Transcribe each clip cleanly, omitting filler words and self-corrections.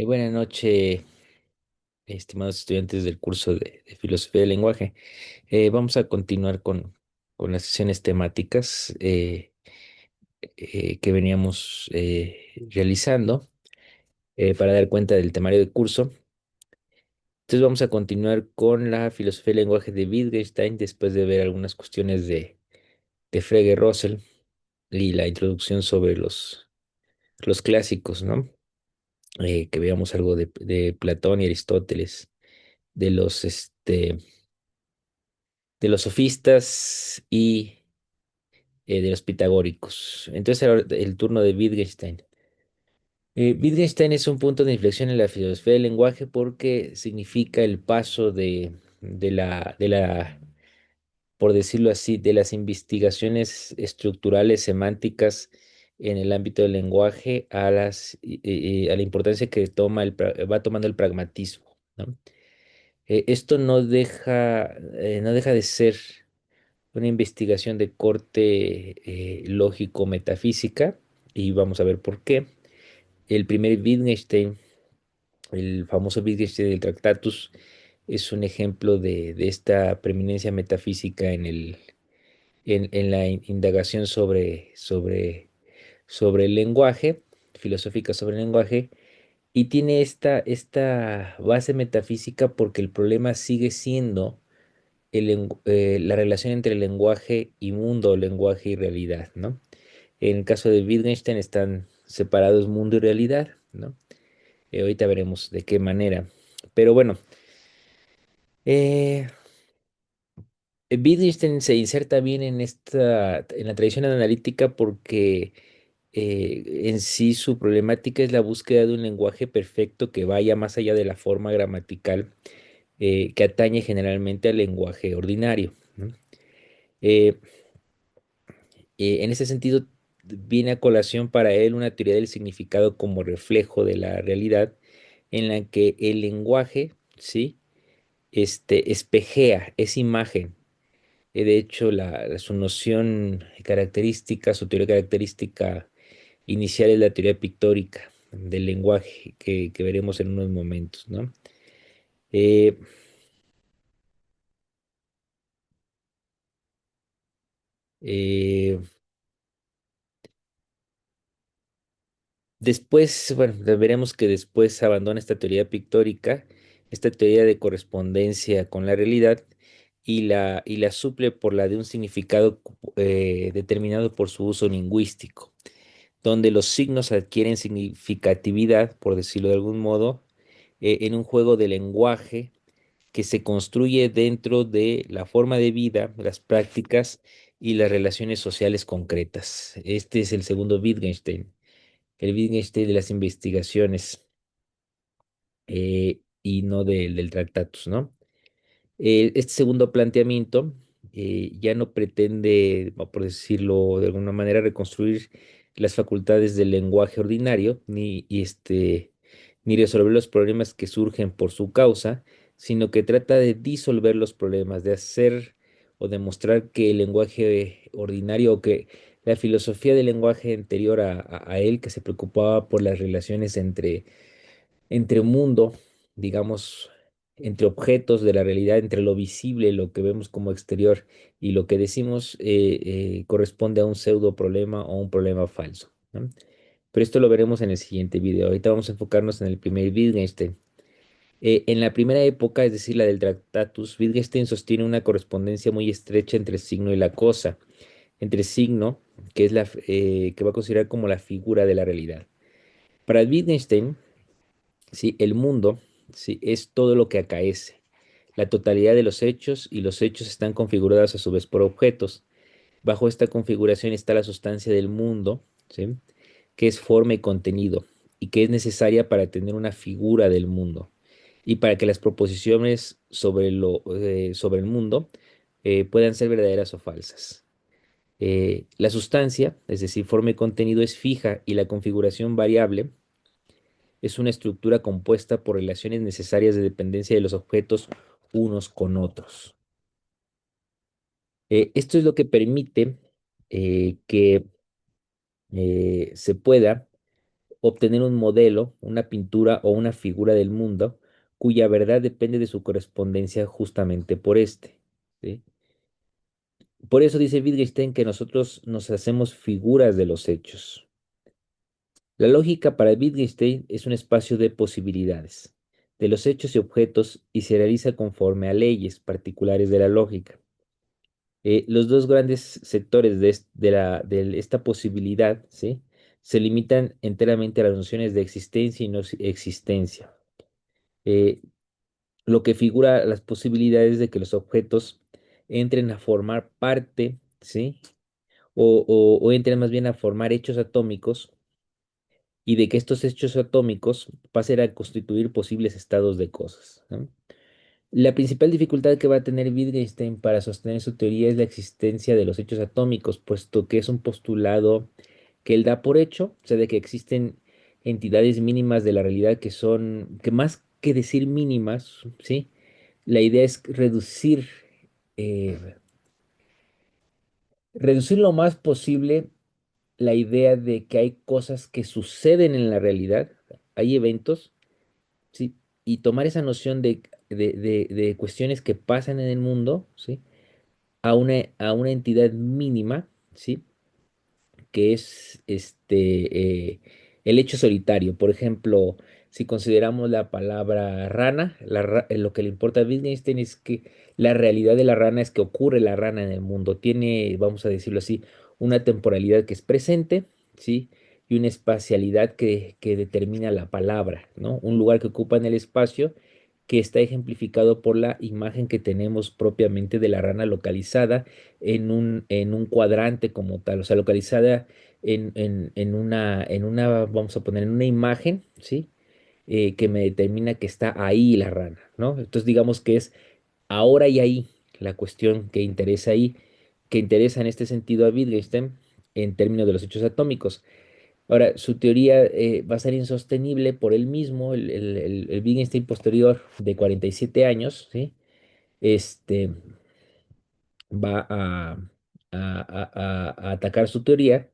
Buenas noches, estimados estudiantes del curso de Filosofía del Lenguaje. Vamos a continuar con las sesiones temáticas que veníamos realizando para dar cuenta del temario de curso. Entonces vamos a continuar con la filosofía del lenguaje de Wittgenstein después de ver algunas cuestiones de Frege Russell y la introducción sobre los clásicos, ¿no? Que veamos algo de Platón y Aristóteles, de de los sofistas y de los pitagóricos. Entonces ahora el turno de Wittgenstein. Wittgenstein es un punto de inflexión en la filosofía del lenguaje porque significa el paso por decirlo así, de las investigaciones estructurales semánticas en el ámbito del lenguaje a la importancia que va tomando el pragmatismo, ¿no? Esto no deja de ser una investigación de corte lógico-metafísica y vamos a ver por qué. El primer Wittgenstein, el famoso Wittgenstein del Tractatus, es un ejemplo de esta preeminencia metafísica en la indagación sobre el lenguaje, filosófica sobre el lenguaje, y tiene esta base metafísica porque el problema sigue siendo la relación entre lenguaje y mundo, lenguaje y realidad, ¿no? En el caso de Wittgenstein están separados mundo y realidad, ¿no? Ahorita veremos de qué manera. Pero bueno, eh, Wittgenstein se inserta bien en la tradición analítica porque en sí su problemática es la búsqueda de un lenguaje perfecto que vaya más allá de la forma gramatical que atañe generalmente al lenguaje ordinario, ¿no? Eh, en ese sentido, viene a colación para él una teoría del significado como reflejo de la realidad, en la que el lenguaje, ¿sí? Espejea, es imagen. De hecho, su noción característica, su teoría característica inicial es la teoría pictórica del lenguaje, que veremos en unos momentos, ¿no? Eh, eh, Después, bueno, veremos que después abandona esta teoría pictórica, esta teoría de correspondencia con la realidad y la suple por la de un significado determinado por su uso lingüístico, donde los signos adquieren significatividad, por decirlo de algún modo, en un juego de lenguaje que se construye dentro de la forma de vida, las prácticas y las relaciones sociales concretas. Este es el segundo Wittgenstein, el Wittgenstein de las investigaciones y no del Tractatus, ¿no? Este segundo planteamiento ya no pretende, por decirlo de alguna manera, reconstruir las facultades del lenguaje ordinario, ni resolver los problemas que surgen por su causa, sino que trata de disolver los problemas, de hacer o demostrar que el lenguaje ordinario o que la filosofía del lenguaje anterior a él, que se preocupaba por las relaciones entre mundo, digamos, entre objetos de la realidad, entre lo visible, lo que vemos como exterior y lo que decimos corresponde a un pseudo problema o un problema falso, ¿no? Pero esto lo veremos en el siguiente video. Ahorita vamos a enfocarnos en el primer Wittgenstein. En la primera época, es decir, la del Tractatus, Wittgenstein sostiene una correspondencia muy estrecha entre el signo y la cosa, entre signo, que va a considerar como la figura de la realidad. Para Wittgenstein, ¿sí? El mundo, ¿sí? Es todo lo que acaece, la totalidad de los hechos, y los hechos están configurados a su vez por objetos. Bajo esta configuración está la sustancia del mundo, ¿sí? Que es forma y contenido, y que es necesaria para tener una figura del mundo, y para que las proposiciones sobre el mundo puedan ser verdaderas o falsas. La sustancia, es decir, forma y contenido, es fija y la configuración variable es una estructura compuesta por relaciones necesarias de dependencia de los objetos unos con otros. Esto es lo que permite que se pueda obtener un modelo, una pintura o una figura del mundo cuya verdad depende de su correspondencia justamente por este. ¿Sí? Por eso dice Wittgenstein que nosotros nos hacemos figuras de los hechos. La lógica para Wittgenstein es un espacio de posibilidades, de los hechos y objetos, y se realiza conforme a leyes particulares de la lógica. Los dos grandes sectores de esta posibilidad, ¿sí? Se limitan enteramente a las nociones de existencia y no existencia, eh, lo que figura las posibilidades de que los objetos entren a formar parte, ¿sí? O entren más bien a formar hechos atómicos y de que estos hechos atómicos pasen a constituir posibles estados de cosas, ¿no? La principal dificultad que va a tener Wittgenstein para sostener su teoría es la existencia de los hechos atómicos, puesto que es un postulado que él da por hecho, o sea, de que existen entidades mínimas de la realidad que son, que más que decir mínimas, ¿sí? La idea es eh, reducir lo más posible la idea de que hay cosas que suceden en la realidad, hay eventos, ¿sí? Y tomar esa noción de cuestiones que pasan en el mundo, ¿sí? A una entidad mínima, ¿sí? Que es el hecho solitario. Por ejemplo, si consideramos la palabra rana, lo que le importa a Wittgenstein es que la realidad de la rana es que ocurre la rana en el mundo. Tiene, vamos a decirlo así, una temporalidad que es presente, ¿sí? Y una espacialidad que determina la palabra, ¿no? Un lugar que ocupa en el espacio que está ejemplificado por la imagen que tenemos propiamente de la rana localizada en un cuadrante como tal, o sea, localizada en una, vamos a poner, en una imagen, ¿sí? Que me determina que está ahí la rana, ¿no? Entonces digamos que es ahora y ahí la cuestión que interesa ahí, que interesa en este sentido a Wittgenstein en términos de los hechos atómicos. Ahora, su teoría va a ser insostenible por él mismo, el Wittgenstein posterior de 47 años, ¿sí? Este, va a atacar su teoría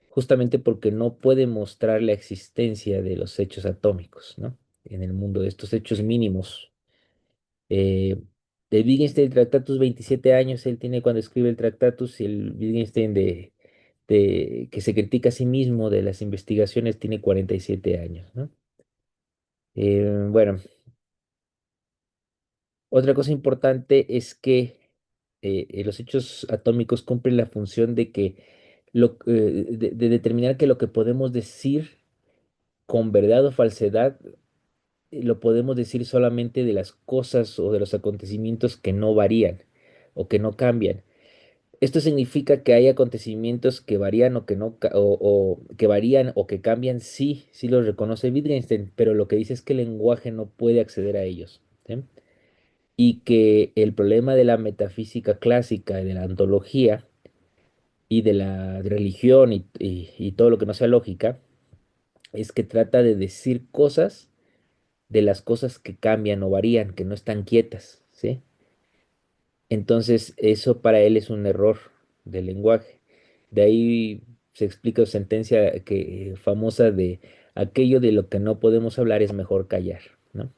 justamente porque no puede mostrar la existencia de los hechos atómicos, ¿no? En el mundo de estos hechos mínimos. Eh, el Wittgenstein Tractatus, 27 años él tiene cuando escribe el Tractatus, y el Wittgenstein que se critica a sí mismo de las investigaciones tiene 47 años, ¿no? Bueno, otra cosa importante es que los hechos atómicos cumplen la función de determinar que lo que podemos decir con verdad o falsedad lo podemos decir solamente de las cosas o de los acontecimientos que no varían o que no cambian. Esto significa que hay acontecimientos que varían o que no o que varían o que cambian, sí, sí los reconoce Wittgenstein, pero lo que dice es que el lenguaje no puede acceder a ellos, ¿sí? Y que el problema de la metafísica clásica y de la ontología y de la religión y todo lo que no sea lógica es que trata de decir cosas de las cosas que cambian o varían, que no están quietas, ¿sí? Entonces, eso para él es un error del lenguaje. De ahí se explica su sentencia famosa de aquello de lo que no podemos hablar es mejor callar, ¿no?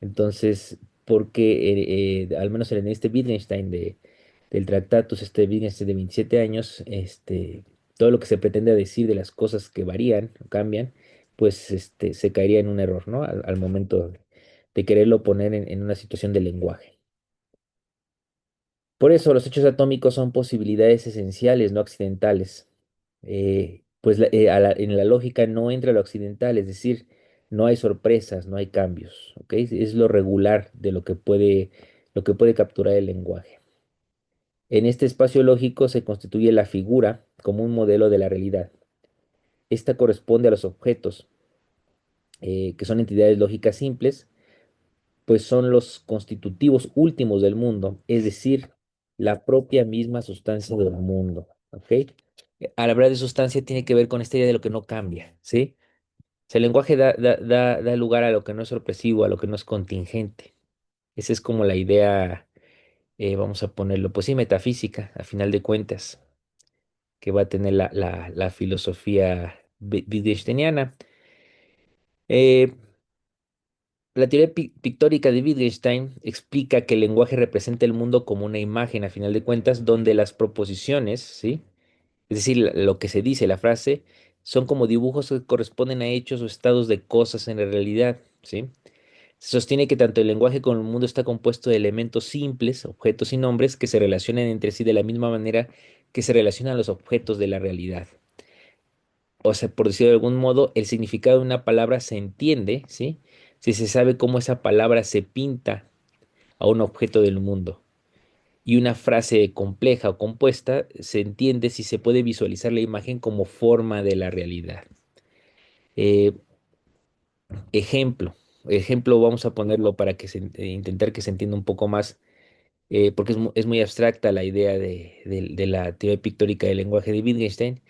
Entonces, porque al menos en este Wittgenstein del Tractatus, este Wittgenstein de 27 años, todo lo que se pretende decir de las cosas que varían o cambian, pues se caería en un error, ¿no? Al momento de quererlo poner en una situación de lenguaje. Por eso los hechos atómicos son posibilidades esenciales, no accidentales. Pues en la lógica no entra lo accidental, es decir, no hay sorpresas, no hay cambios, ¿ok? Es lo regular de lo que puede capturar el lenguaje. En este espacio lógico se constituye la figura como un modelo de la realidad. Esta corresponde a los objetos, que son entidades lógicas simples, pues son los constitutivos últimos del mundo, es decir, la propia misma sustancia del mundo, ¿ok? Al hablar de sustancia tiene que ver con esta idea de lo que no cambia, ¿sí? O sea, el lenguaje da lugar a lo que no es sorpresivo, a lo que no es contingente. Esa es como la idea, vamos a ponerlo, pues sí, metafísica, a final de cuentas, que va a tener la filosofía Wittgensteiniana. Eh, la teoría pictórica de Wittgenstein explica que el lenguaje representa el mundo como una imagen, a final de cuentas, donde las proposiciones, ¿sí? Es decir, lo que se dice, la frase, son como dibujos que corresponden a hechos o estados de cosas en la realidad, ¿sí? Se sostiene que tanto el lenguaje como el mundo está compuesto de elementos simples, objetos y nombres, que se relacionan entre sí de la misma manera que se relacionan los objetos de la realidad. O sea, por decirlo de algún modo, el significado de una palabra se entiende, ¿sí? Si se sabe cómo esa palabra se pinta a un objeto del mundo. Y una frase compleja o compuesta se entiende si se puede visualizar la imagen como forma de la realidad. Eh, ejemplo, ejemplo, vamos a ponerlo para que intentar que se entienda un poco más, porque es muy abstracta la idea de la teoría pictórica del lenguaje de Wittgenstein.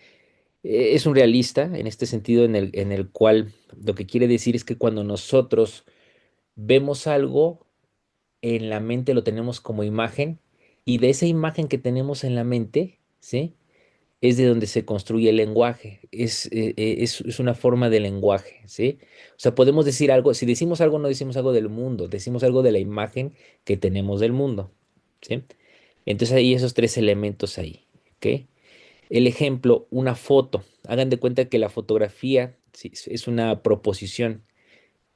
Es un realista en este sentido en el cual lo que quiere decir es que cuando nosotros vemos algo en la mente lo tenemos como imagen y de esa imagen que tenemos en la mente, ¿sí? Es de donde se construye el lenguaje, es una forma de lenguaje, ¿sí? O sea, podemos decir algo, si decimos algo no decimos algo del mundo, decimos algo de la imagen que tenemos del mundo, ¿sí? Entonces hay esos tres elementos ahí, ¿ok? El ejemplo, una foto. Hagan de cuenta que la fotografía sí, es una proposición.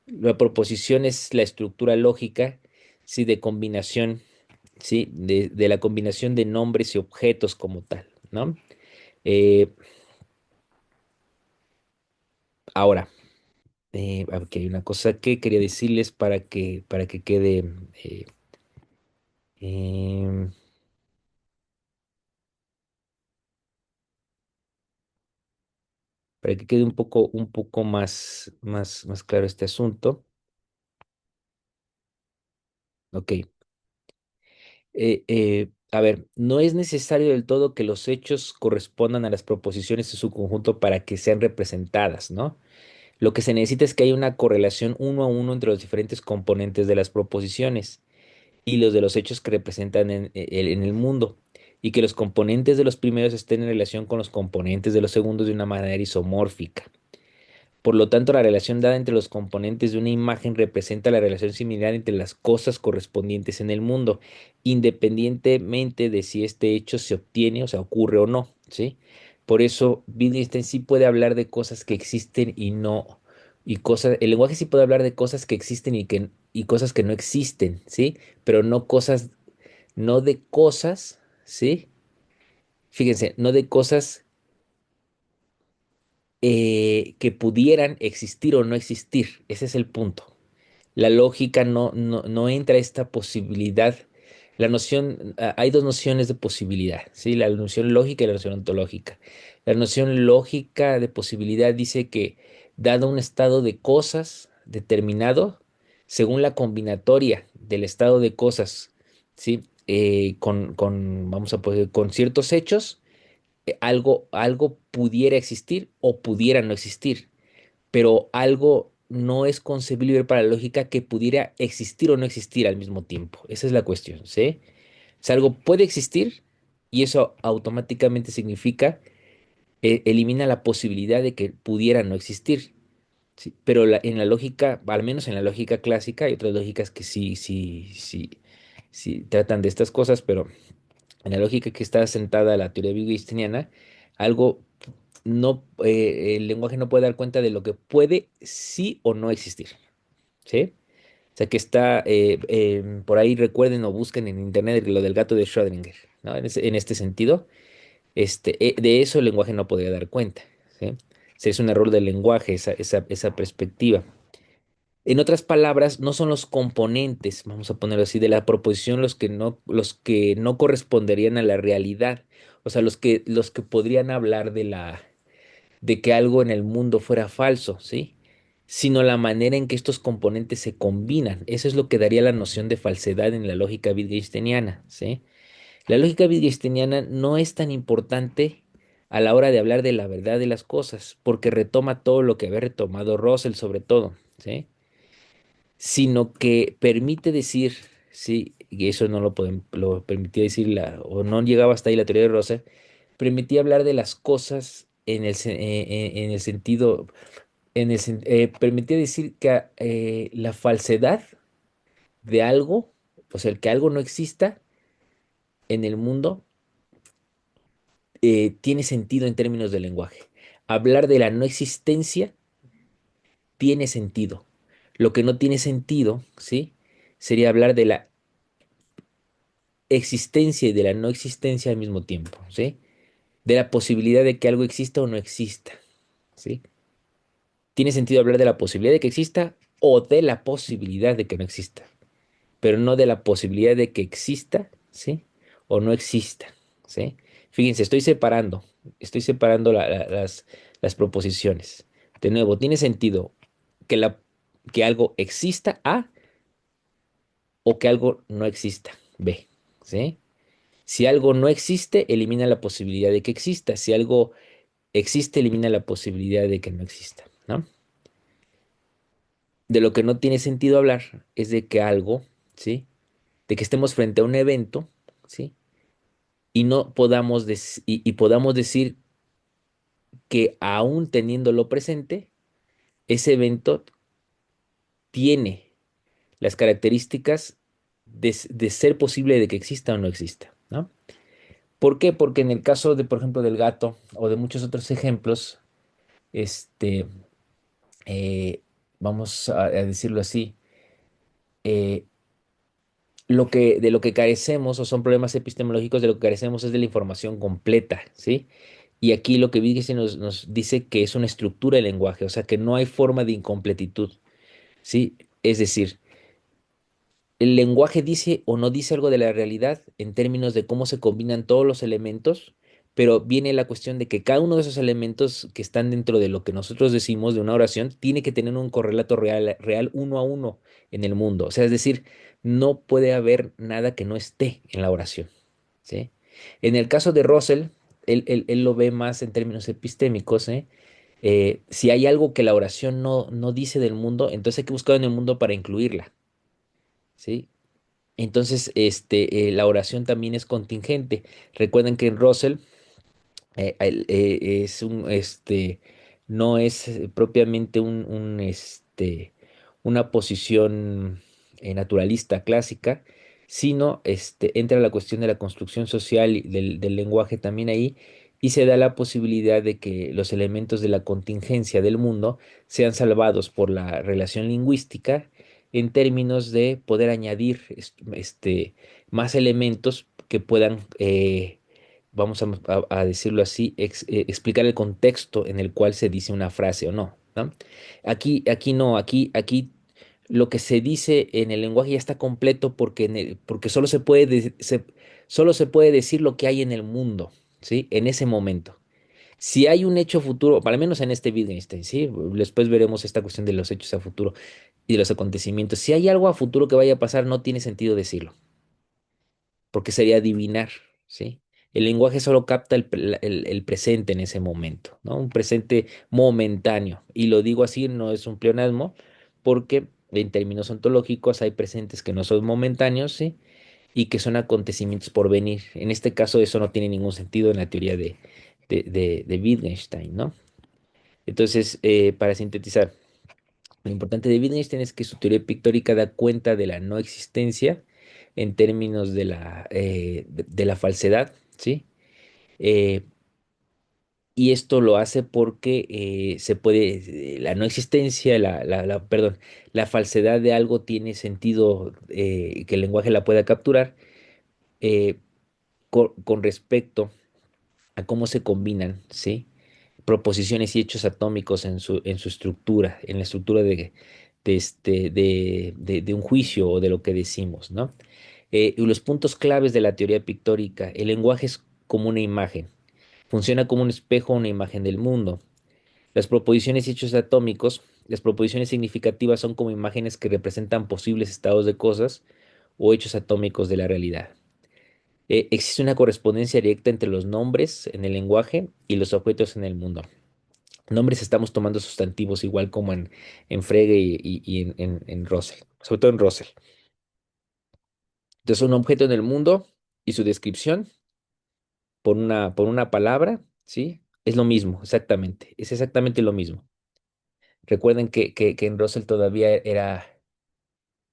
La proposición es la estructura lógica, sí, de combinación, sí, de la combinación de nombres y objetos como tal, ¿no? Eh, ahora, aquí hay una cosa que quería decirles para que quede, eh, em, para que quede un poco más claro este asunto. Ok. A ver, no es necesario del todo que los hechos correspondan a las proposiciones en su conjunto para que sean representadas, ¿no? Lo que se necesita es que haya una correlación uno a uno entre los diferentes componentes de las proposiciones y los de los hechos que representan en el mundo, y que los componentes de los primeros estén en relación con los componentes de los segundos de una manera isomórfica. Por lo tanto, la relación dada entre los componentes de una imagen representa la relación similar entre las cosas correspondientes en el mundo, independientemente de si este hecho se obtiene, o sea, ocurre o no, ¿sí? Por eso, Wittgenstein sí puede hablar de cosas que existen y no, y cosas, el lenguaje sí puede hablar de cosas que existen y cosas que no existen, ¿sí? Pero no cosas, no de cosas, ¿sí? Fíjense, no de cosas que pudieran existir o no existir. Ese es el punto. La lógica no entra a esta posibilidad. La noción, hay dos nociones de posibilidad, ¿sí? La noción lógica y la noción ontológica. La noción lógica de posibilidad dice que, dado un estado de cosas determinado, según la combinatoria del estado de cosas, ¿sí? Vamos a poner, con ciertos hechos, algo pudiera existir o pudiera no existir, pero algo no es concebible para la lógica que pudiera existir o no existir al mismo tiempo. Esa es la cuestión, ¿sí? O sea, algo puede existir y eso automáticamente significa, elimina la posibilidad de que pudiera no existir. ¿Sí? Pero en la lógica, al menos en la lógica clásica, hay otras lógicas que sí tratan de estas cosas, pero en la lógica que está sentada la teoría wittgensteiniana, algo no, el lenguaje no puede dar cuenta de lo que puede sí o no existir, ¿sí? O sea que está, por ahí recuerden o busquen en internet lo del gato de Schrödinger, ¿no? En este sentido, de eso el lenguaje no podría dar cuenta, ¿sí? O sea, es un error del lenguaje esa perspectiva. En otras palabras, no son los componentes, vamos a ponerlo así, de la proposición los que no corresponderían a la realidad. O sea, los que podrían hablar de que algo en el mundo fuera falso, ¿sí? Sino la manera en que estos componentes se combinan. Eso es lo que daría la noción de falsedad en la lógica wittgensteiniana, ¿sí? La lógica wittgensteiniana no es tan importante a la hora de hablar de la verdad de las cosas, porque retoma todo lo que había retomado Russell sobre todo, ¿sí? Sino que permite decir, sí, y eso no lo permitía decir o no llegaba hasta ahí la teoría de Russell, permitía hablar de las cosas en el sentido, permitía decir que la falsedad de algo, o sea, el que algo no exista en el mundo, tiene sentido en términos de lenguaje. Hablar de la no existencia tiene sentido. Lo que no tiene sentido, ¿sí? Sería hablar de la existencia y de la no existencia al mismo tiempo, ¿sí? De la posibilidad de que algo exista o no exista, ¿sí? Tiene sentido hablar de la posibilidad de que exista o de la posibilidad de que no exista, pero no de la posibilidad de que exista, ¿sí? O no exista, ¿sí? Fíjense, estoy separando las proposiciones. De nuevo, tiene sentido que, que algo exista A o que algo no exista B, ¿sí? Si algo no existe, elimina la posibilidad de que exista. Si algo existe, elimina la posibilidad de que no exista, ¿no? De lo que no tiene sentido hablar es de que algo, ¿sí? De que estemos frente a un evento, ¿sí? Y no podamos, y podamos decir que aún teniéndolo presente, ese evento tiene las características de ser posible de que exista o no exista, ¿no? ¿Por qué? Porque en el caso de, por ejemplo, del gato o de muchos otros ejemplos, este, eh, vamos a decirlo así, eh, de lo que carecemos, o son problemas epistemológicos, de lo que carecemos es de la información completa, ¿sí? Y aquí lo que Wittgenstein nos dice que es una estructura del lenguaje, o sea, que no hay forma de incompletitud, ¿sí? Es decir, el lenguaje dice o no dice algo de la realidad en términos de cómo se combinan todos los elementos, pero viene la cuestión de que cada uno de esos elementos que están dentro de lo que nosotros decimos de una oración tiene que tener un correlato real uno a uno en el mundo. O sea, es decir, no puede haber nada que no esté en la oración, ¿sí? En el caso de Russell, él lo ve más en términos epistémicos, ¿eh? Si hay algo que la oración no dice del mundo, entonces hay que buscar en el mundo para incluirla, ¿sí? Entonces, la oración también es contingente. Recuerden que en Russell es no es propiamente una posición naturalista clásica, sino entra la cuestión de la construcción social y del lenguaje también ahí, y se da la posibilidad de que los elementos de la contingencia del mundo sean salvados por la relación lingüística en términos de poder añadir más elementos que puedan vamos a decirlo así, explicar el contexto en el cual se dice una frase o no, ¿no? Aquí no, aquí lo que se dice en el lenguaje ya está completo porque, porque solo se puede decir lo que hay en el mundo, ¿sí? En ese momento. Si hay un hecho futuro, para menos en este Wittgenstein, ¿sí? Después veremos esta cuestión de los hechos a futuro y de los acontecimientos. Si hay algo a futuro que vaya a pasar, no tiene sentido decirlo porque sería adivinar, ¿sí? El lenguaje solo capta el presente en ese momento, ¿no? Un presente momentáneo. Y lo digo así, no es un pleonasmo, porque en términos ontológicos hay presentes que no son momentáneos, ¿sí? Y que son acontecimientos por venir. En este caso, eso no tiene ningún sentido en la teoría de Wittgenstein, ¿no? Entonces, para sintetizar, lo importante de Wittgenstein es que su teoría pictórica da cuenta de la no existencia en términos de la falsedad, ¿sí? Eh, y esto lo hace porque la no existencia, perdón, la falsedad de algo tiene sentido que el lenguaje la pueda capturar eh, con respecto a cómo se combinan, ¿sí? Proposiciones y hechos atómicos en su estructura, en la estructura de un juicio o de lo que decimos, ¿no? Y los puntos claves de la teoría pictórica, el lenguaje es como una imagen, funciona como un espejo o una imagen del mundo. Las proposiciones y hechos atómicos, las proposiciones significativas son como imágenes que representan posibles estados de cosas o hechos atómicos de la realidad. Existe una correspondencia directa entre los nombres en el lenguaje y los objetos en el mundo. Nombres estamos tomando sustantivos igual como en Frege y en Russell, sobre todo en Russell. Entonces, un objeto en el mundo y su descripción por una palabra, ¿sí? Es lo mismo, exactamente. Es exactamente lo mismo. Recuerden que en Russell todavía era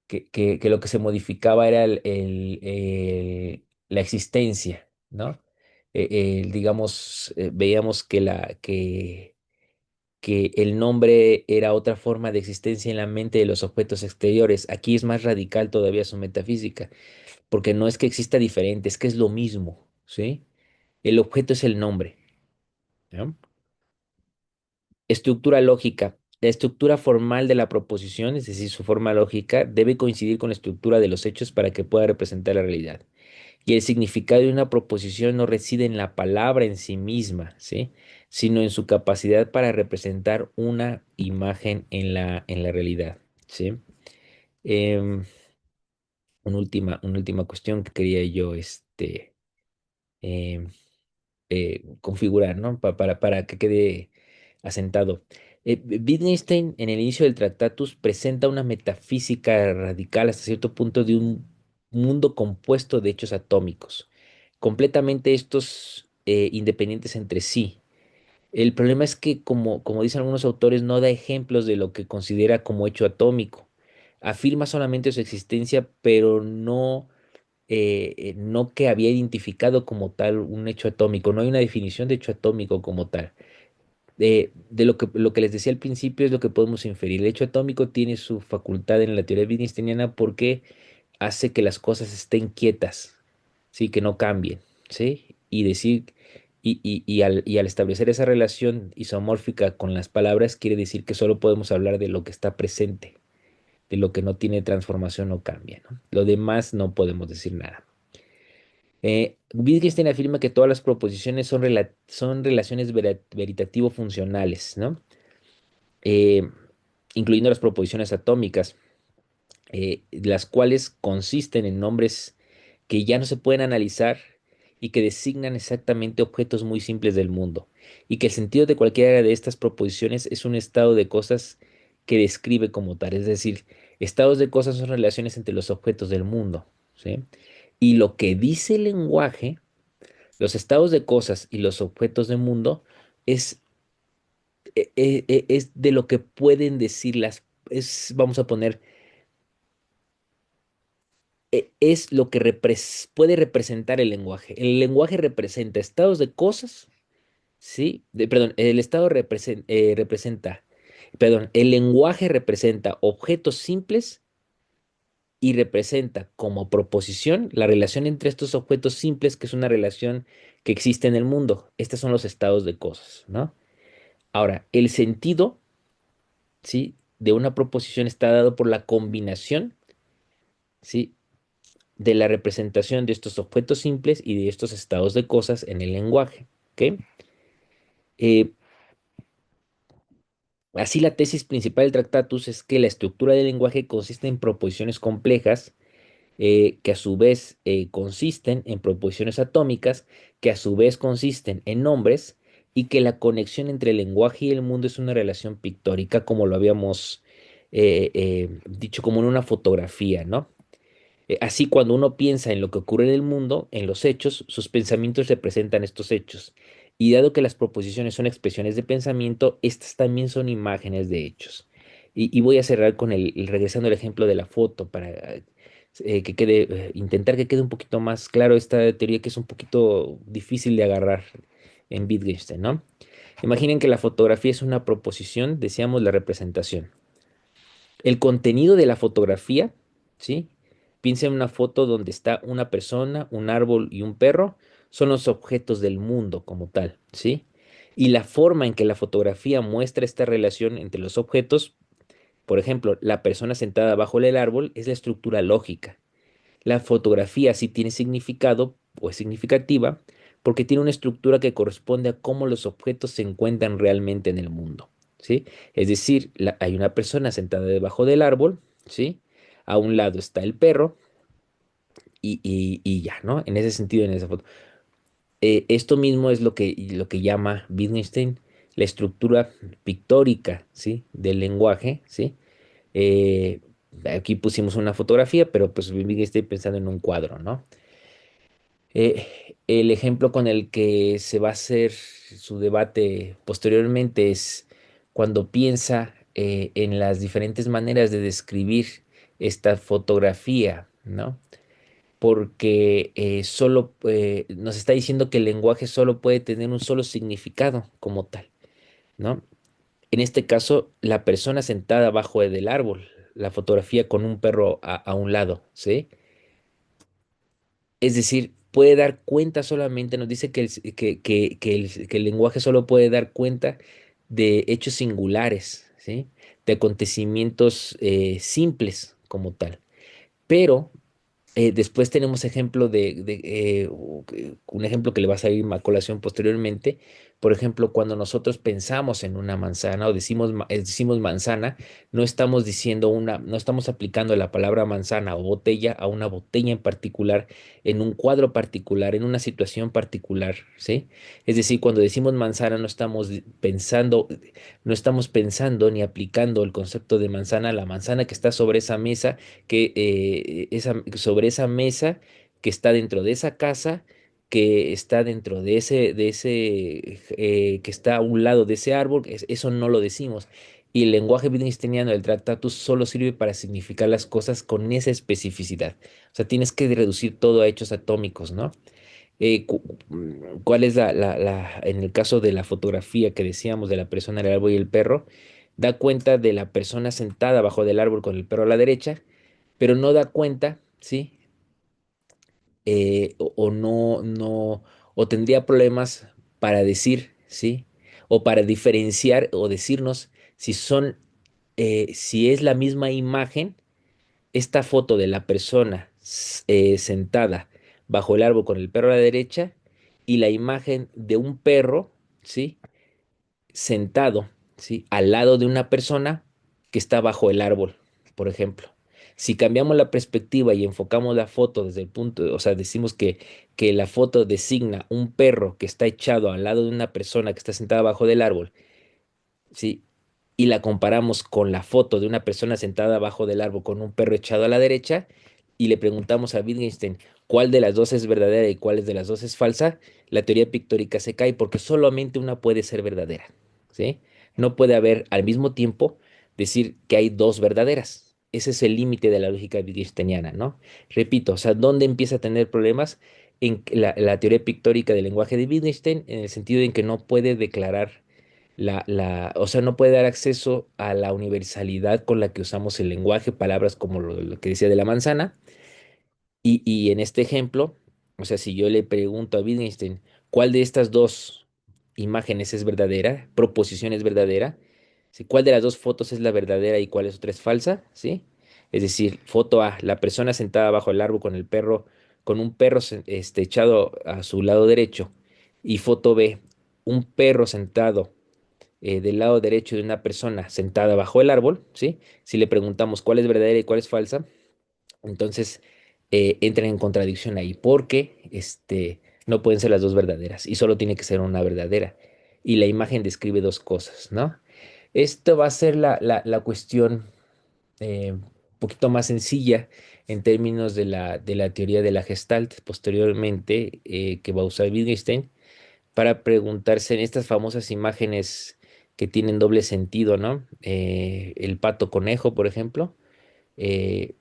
que lo que se modificaba era la existencia, ¿no? Digamos, veíamos que el nombre era otra forma de existencia en la mente de los objetos exteriores. Aquí es más radical todavía su metafísica, porque no es que exista diferente, es que es lo mismo, ¿sí? El objeto es el nombre, ¿no? Estructura lógica. La estructura formal de la proposición, es decir, su forma lógica, debe coincidir con la estructura de los hechos para que pueda representar la realidad. Y el significado de una proposición no reside en la palabra en sí misma, ¿sí? Sino en su capacidad para representar una imagen en la realidad, ¿sí? Em, una última cuestión que quería yo em, configurar, ¿no? Para que quede asentado. Wittgenstein, en el inicio del Tractatus, presenta una metafísica radical hasta cierto punto de un mundo compuesto de hechos atómicos, completamente estos independientes entre sí. El problema es que, como dicen algunos autores, no da ejemplos de lo que considera como hecho atómico. Afirma solamente su existencia, pero no que había identificado como tal un hecho atómico. No hay una definición de hecho atómico como tal. De lo que les decía al principio es lo que podemos inferir. El hecho atómico tiene su facultad en la teoría wittgensteiniana porque hace que las cosas estén quietas, ¿sí? Que no cambien, ¿sí? Y decir, y al establecer esa relación isomórfica con las palabras, quiere decir que solo podemos hablar de lo que está presente, de lo que no tiene transformación o cambia, ¿no? Lo demás no podemos decir nada. Wittgenstein afirma que todas las proposiciones son relaciones veritativo-funcionales, ¿no? Eh, Incluyendo las proposiciones atómicas, las cuales consisten en nombres que ya no se pueden analizar y que designan exactamente objetos muy simples del mundo, y que el sentido de cualquiera de estas proposiciones es un estado de cosas que describe como tal, es decir, estados de cosas son relaciones entre los objetos del mundo, ¿sí? Y lo que dice el lenguaje, los estados de cosas y los objetos del mundo, es, es de lo que pueden decir vamos a poner, es lo que puede representar el lenguaje. El lenguaje representa estados de cosas, ¿sí? Perdón, el estado representa, perdón, el lenguaje representa objetos simples y representa como proposición la relación entre estos objetos simples, que es una relación que existe en el mundo. Estos son los estados de cosas, ¿no? Ahora, el sentido, ¿sí? De una proposición está dado por la combinación, ¿sí? De la representación de estos objetos simples y de estos estados de cosas en el lenguaje. ¿Ok? Eh, Así la tesis principal del Tractatus es que la estructura del lenguaje consiste en proposiciones complejas que a su vez consisten en proposiciones atómicas, que a su vez consisten en nombres, y que la conexión entre el lenguaje y el mundo es una relación pictórica, como lo habíamos dicho, como en una fotografía, ¿no? Así, cuando uno piensa en lo que ocurre en el mundo, en los hechos, sus pensamientos representan estos hechos. Y dado que las proposiciones son expresiones de pensamiento, estas también son imágenes de hechos. Y voy a cerrar con regresando al ejemplo de la foto para intentar que quede un poquito más claro esta teoría que es un poquito difícil de agarrar en Wittgenstein, ¿no? Imaginen que la fotografía es una proposición, decíamos la representación. El contenido de la fotografía, ¿sí? Piensa en una foto donde está una persona, un árbol y un perro, son los objetos del mundo como tal, ¿sí? Y la forma en que la fotografía muestra esta relación entre los objetos, por ejemplo, la persona sentada bajo el árbol es la estructura lógica. La fotografía sí tiene significado o es significativa porque tiene una estructura que corresponde a cómo los objetos se encuentran realmente en el mundo, ¿sí? Es decir, hay una persona sentada debajo del árbol, ¿sí? A un lado está el perro y ya, ¿no? En ese sentido, en esa foto. Esto mismo es lo que llama Wittgenstein la estructura pictórica, ¿sí? Del lenguaje, ¿sí? Eh, Aquí pusimos una fotografía, pero pues Wittgenstein pensando en un cuadro, ¿no? El ejemplo con el que se va a hacer su debate posteriormente es cuando piensa en las diferentes maneras de describir esta fotografía, ¿no? Porque solo nos está diciendo que el lenguaje solo puede tener un solo significado como tal, ¿no? En este caso, la persona sentada abajo del árbol, la fotografía con un perro a un lado, ¿sí? Es decir, puede dar cuenta solamente, nos dice que el lenguaje solo puede dar cuenta de hechos singulares, ¿sí? De acontecimientos simples como tal. Pero después tenemos ejemplo un ejemplo que le va a salir a colación posteriormente. Por ejemplo, cuando nosotros pensamos en una manzana o decimos manzana, no estamos aplicando la palabra manzana o botella a una botella en particular, en un cuadro particular, en una situación particular, ¿sí? Es decir, cuando decimos manzana no estamos pensando ni aplicando el concepto de manzana a la manzana que está sobre esa mesa sobre esa mesa que está dentro de esa casa, que está dentro que está a un lado de ese árbol, eso no lo decimos. Y el lenguaje wittgensteiniano del Tractatus solo sirve para significar las cosas con esa especificidad. O sea, tienes que reducir todo a hechos atómicos, ¿no? ¿Cuál es en el caso de la fotografía que decíamos de la persona, el árbol y el perro? Da cuenta de la persona sentada bajo del árbol con el perro a la derecha, pero no da cuenta, ¿sí? O o tendría problemas para decir, ¿sí? O para diferenciar o decirnos si es la misma imagen, esta foto de la persona sentada bajo el árbol con el perro a la derecha y la imagen de un perro, ¿sí? Sentado, ¿sí? Al lado de una persona que está bajo el árbol, por ejemplo. Si cambiamos la perspectiva y enfocamos la foto desde el punto, o sea, decimos que la foto designa un perro que está echado al lado de una persona que está sentada bajo del árbol, ¿sí? Y la comparamos con la foto de una persona sentada abajo del árbol con un perro echado a la derecha y le preguntamos a Wittgenstein cuál de las dos es verdadera y cuál de las dos es falsa, la teoría pictórica se cae porque solamente una puede ser verdadera, ¿sí? No puede haber al mismo tiempo decir que hay dos verdaderas. Ese es el límite de la lógica wittgensteiniana, ¿no? Repito, o sea, ¿dónde empieza a tener problemas? En la teoría pictórica del lenguaje de Wittgenstein, en el sentido en que no puede declarar o sea, no puede dar acceso a la universalidad con la que usamos el lenguaje, palabras como lo que decía de la manzana. Y en este ejemplo, o sea, si yo le pregunto a Wittgenstein, ¿cuál de estas dos imágenes es verdadera? Proposición es verdadera. ¿Sí? ¿Cuál de las dos fotos es la verdadera y cuál es otra es falsa? ¿Sí? Es decir, foto A, la persona sentada bajo el árbol con el perro, con un perro echado a su lado derecho. Y foto B, un perro sentado del lado derecho de una persona sentada bajo el árbol, ¿sí? Si le preguntamos cuál es verdadera y cuál es falsa, entonces entran en contradicción ahí, porque no pueden ser las dos verdaderas y solo tiene que ser una verdadera. Y la imagen describe dos cosas, ¿no? Esto va a ser la cuestión un poquito más sencilla en términos de la teoría de la Gestalt, posteriormente, que va a usar Wittgenstein para preguntarse en estas famosas imágenes que tienen doble sentido, ¿no? El pato conejo, por ejemplo. eh,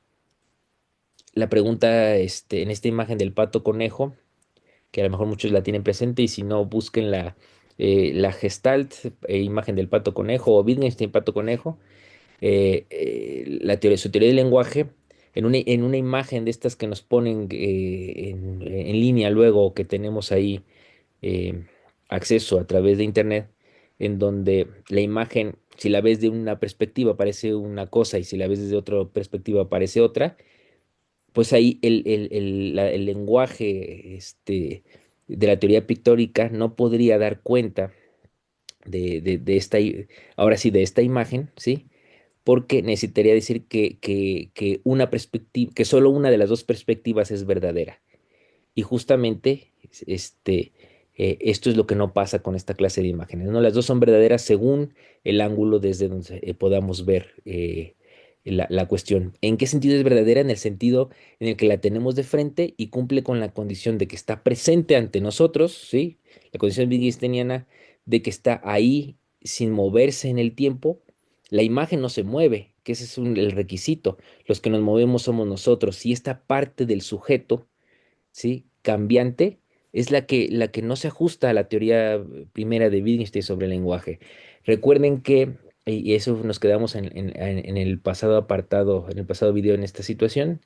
la pregunta en esta imagen del pato conejo, que a lo mejor muchos la tienen presente y si no, busquen la Gestalt, imagen del pato conejo o Wittgenstein pato conejo, su teoría del lenguaje. En una imagen de estas que nos ponen en línea luego, que tenemos ahí eh, acceso a través de internet, en donde la imagen, si la ves de una perspectiva, parece una cosa y si la ves desde otra perspectiva, parece otra, pues ahí el lenguaje de la teoría pictórica no podría dar cuenta de ahora sí, de esta imagen, ¿sí? Porque necesitaría decir que una perspectiva, que solo una de las dos perspectivas es verdadera. Y justamente esto es lo que no pasa con esta clase de imágenes, ¿no? Las dos son verdaderas según el ángulo desde donde podamos ver la cuestión. ¿En qué sentido es verdadera? En el sentido en el que la tenemos de frente y cumple con la condición de que está presente ante nosotros, ¿sí? La condición wittgensteiniana de que está ahí sin moverse en el tiempo. La imagen no se mueve, que ese es el requisito. Los que nos movemos somos nosotros. Y esta parte del sujeto, ¿sí? Cambiante, es la que no se ajusta a la teoría primera de Wittgenstein sobre el lenguaje. Recuerden que, y eso nos quedamos en el pasado apartado, en el pasado video en esta situación,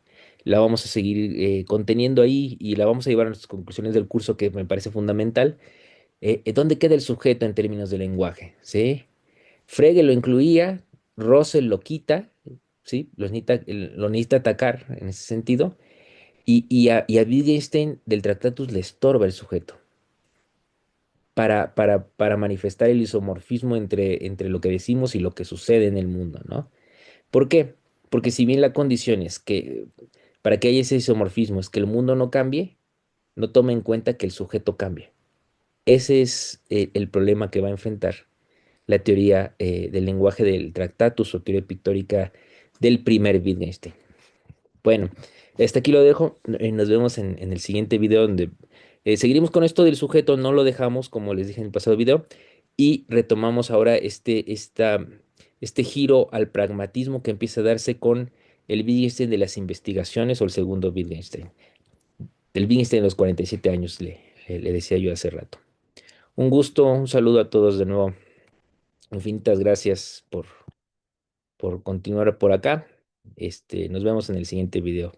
la vamos a seguir conteniendo ahí y la vamos a llevar a nuestras conclusiones del curso que me parece fundamental. ¿Dónde queda el sujeto en términos de lenguaje? ¿Sí? Frege lo incluía, Russell lo quita, ¿sí? Lo necesita atacar en ese sentido y a Wittgenstein del Tractatus le estorba el sujeto para manifestar el isomorfismo entre lo que decimos y lo que sucede en el mundo, ¿no? ¿Por qué? Porque si bien la condición es que para que haya ese isomorfismo es que el mundo no cambie, no toma en cuenta que el sujeto cambie. Ese es el problema que va a enfrentar la teoría del lenguaje del Tractatus o teoría pictórica del primer Wittgenstein. Bueno, hasta aquí lo dejo. Nos vemos en el siguiente video donde seguiremos con esto del sujeto, no lo dejamos como les dije en el pasado video y retomamos ahora este giro al pragmatismo que empieza a darse con el Wittgenstein de las investigaciones o el segundo Wittgenstein. El Wittgenstein de los 47 años, le decía yo hace rato. Un gusto, un saludo a todos de nuevo. Infinitas gracias por continuar por acá. Nos vemos en el siguiente video.